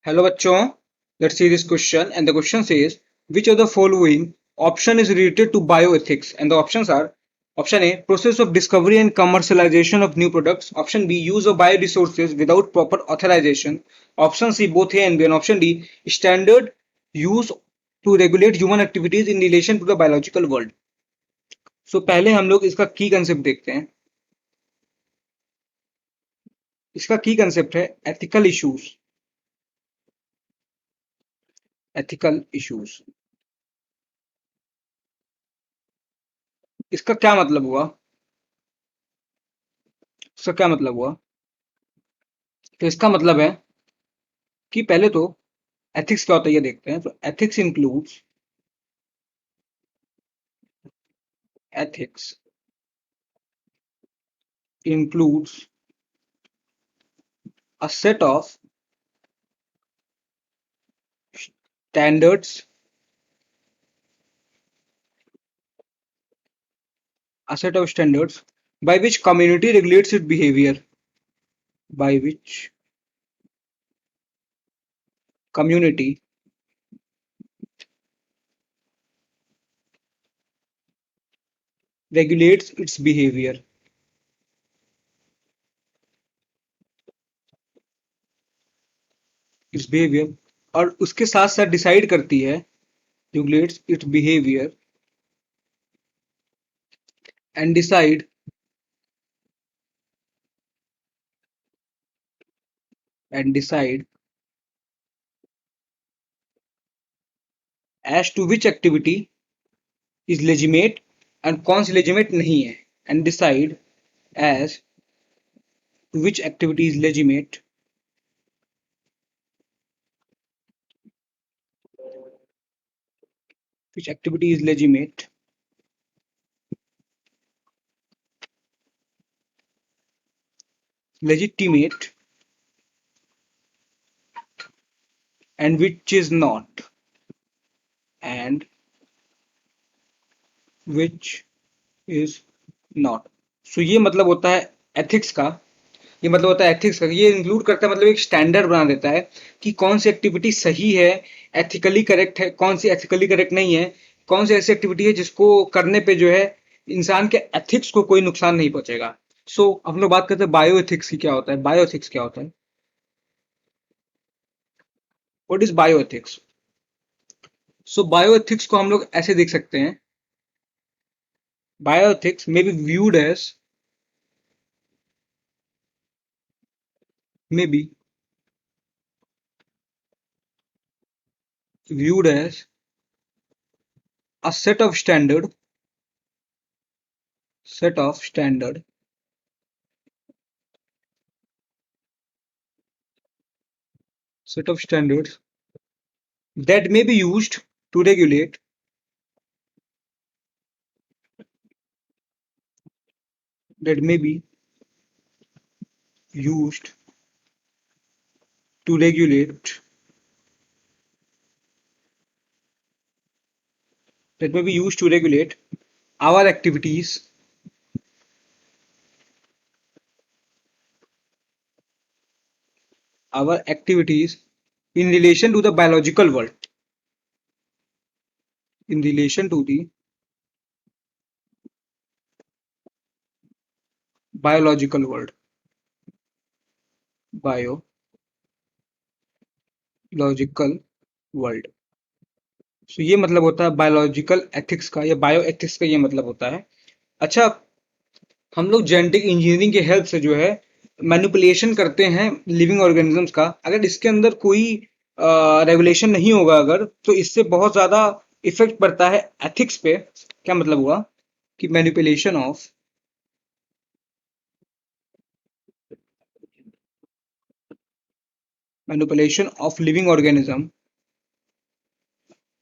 Hello बच्चों, let's see this question and the question says which of the following option is related to bioethics and the options are option A process of discovery and commercialization of new products, option B use of bioresources without proper authorization, option C both A and B and option D standard use to regulate human activities in relation to the biological world. So पहले हम लोग इसका की concept देखते हैं. इसका की concept है एथिकल इश्यूज. एथिकल इश्यूज इसका क्या मतलब हुआ? इसका क्या मतलब हुआ? तो इसका मतलब है कि पहले तो एथिक्स क्या होता है ये देखते हैं. तो ethics includes a set of standards, a set of standards by which community regulates its behavior, by which community regulates its behavior. Its behavior और उसके साथ साथ डिसाइड करती है, regulates its behavior and decide as to which activity is legitimate and कौन सी legitimate नहीं है, and decide as to which activity is legitimate which activity is legitimate legitimate and which is not, and which is not. सो ये मतलब होता है ethics का. ये include करता है, मतलब एक स्टैंडर्ड बना देता है कि कौन सी एक्टिविटी सही है, एथिकली करेक्ट है, कौन सी एथिकली करेक्ट नहीं है, कौन सी ऐसी एक्टिविटी है जिसको करने पे जो है इंसान के एथिक्स को कोई नुकसान नहीं पहुंचेगा. सो हम लोग बात करते हैं बायो एथिक्स की. क्या होता है बायो एथिक्स? क्या होता है? What is bio ethics? So bio ethics को हम लोग ऐसे देख सकते हैं. Bio ethics may be viewed as may be viewed as a set of standard set of standards that may be used to regulate that may be used to regulate that may be used to regulate our activities in relation to the biological world, in relation to the biological world, biological world. सो ये मतलब होता है biological ethics का या bio ethics का. ये मतलब होता है. अच्छा, हम लोग जेनेटिक इंजीनियरिंग के हेल्प से जो है मैनिपुलेशन करते हैं लिविंग ऑर्गेनिजम्स का. अगर इसके अंदर कोई रेगुलेशन नहीं होगा अगर, तो इससे बहुत ज्यादा इफेक्ट पड़ता है एथिक्स पे. क्या मतलब हुआ कि manipulation of living organism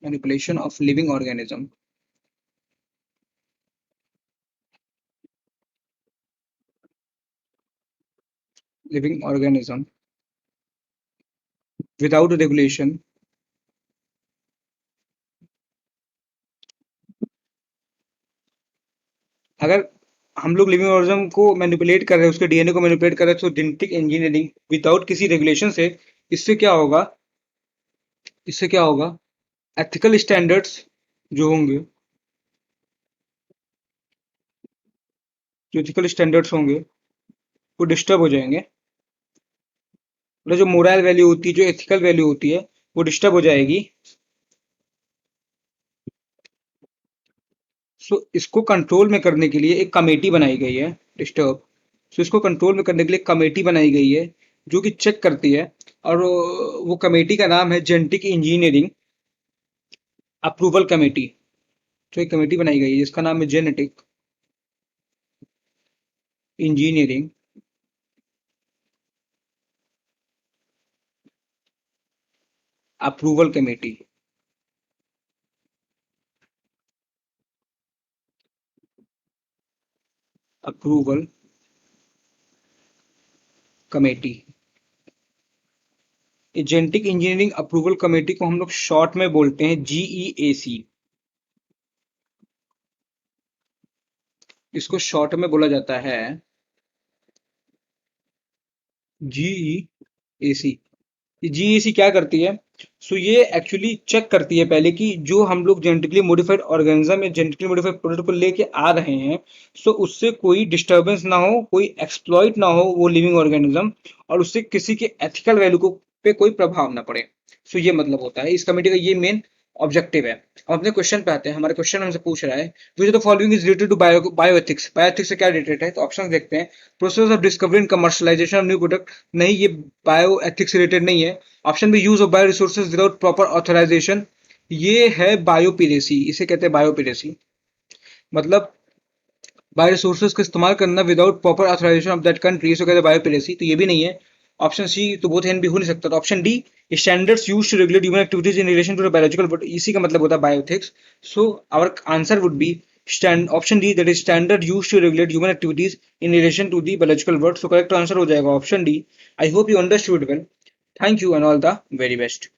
manipulation of living organism without regulation अगर हम लोग लिविंग ऑर्गेनिज्म को मैनिपुलेट कर रहे हैं, उसके डीएनए को मैनिपुलेट कर रहे हैं, तो जेनेटिक इंजीनियरिंग विदाउट किसी रेगुलेशन से इससे क्या होगा, इससे क्या होगा, एथिकल स्टैंडर्ड्स जो होंगे, जो एथिकल स्टैंडर्ड्स होंगे वो डिस्टर्ब हो जाएंगे। मतलब जो मोरल वैल्यू होती है, जो एथिकल वैल्यू होती है, वो डिस्टर्ब हो जाएगी। सो इसको कंट्रोल में करने के लिए एक कमेटी बनाई गई है, डिस्टर्ब। सो इसको कंट्रोल में करने के लिए कमेटी बनाई गई है जो कि चेक करती है। और वो कमेटी का नाम है जेनेटिक इंजीनियरिंग अप्रूवल कमेटी। तो एक कमेटी बनाई गई है जिसका नाम है genetic engineering approval committee. Approval committee, genetic engineering approval committee को हम लोग शॉर्ट में बोलते हैं GEAC। इसको शॉर्ट में बोला जाता है GEAC। ये GEAC क्या करती है? सो ये एक्चुअली चेक करती है पहले कि जो हम लोग जेनेटिकली मॉडिफाइड ऑर्गेनिज्म या जेनेटिकली मॉडिफाइड प्रोडक्ट को लेके आ रहे हैं, सो उससे कोई डिस्टरबेंस ना हो, कोई एक्सप्लॉइट ना हो वो लिविंग ऑर्गेनिज्म, और उससे किसी के एथिकल वैल्यू को पे कोई प्रभाव ना पड़े। सो ये मतलब होता है इस कमेटी का, ये मेन ऑब्जेक्टिव है। अब अपने क्वेश्चन पे आते हैं। हमारे क्वेश्चन हमसे पूछ रहा है which the following is related to bioethics. Bioethics से क्या रिलेटेड है? तो ऑप्शन देखते हैं। Process of discovery and commercialisation of new product, नहीं ये बायो एथिक्स से रिलेटेड नहीं है। Option B use of bio resources without proper authorisation, ये है बायोपिरेसी, इसे कहते हैं बायोपिरेसी। मतलब बायो रिसोर्सेज का इस्तेमाल करना without proper authorisation of that country, इसे कहते हैं बायोपिरेसी। तो ये भी नहीं है। ऑप्शन सी तो बोथ एंड भी हो नहीं सकता। तो option D standards used to regulate human activities in relation to biological, but इसी का मतलब होता है bioethics. So our answer would be stand option D, that is standard used to regulate human activities in relation to the biological world. So correct answer हो जाएगा option D. I hope you understood well. Thank you and all the very best.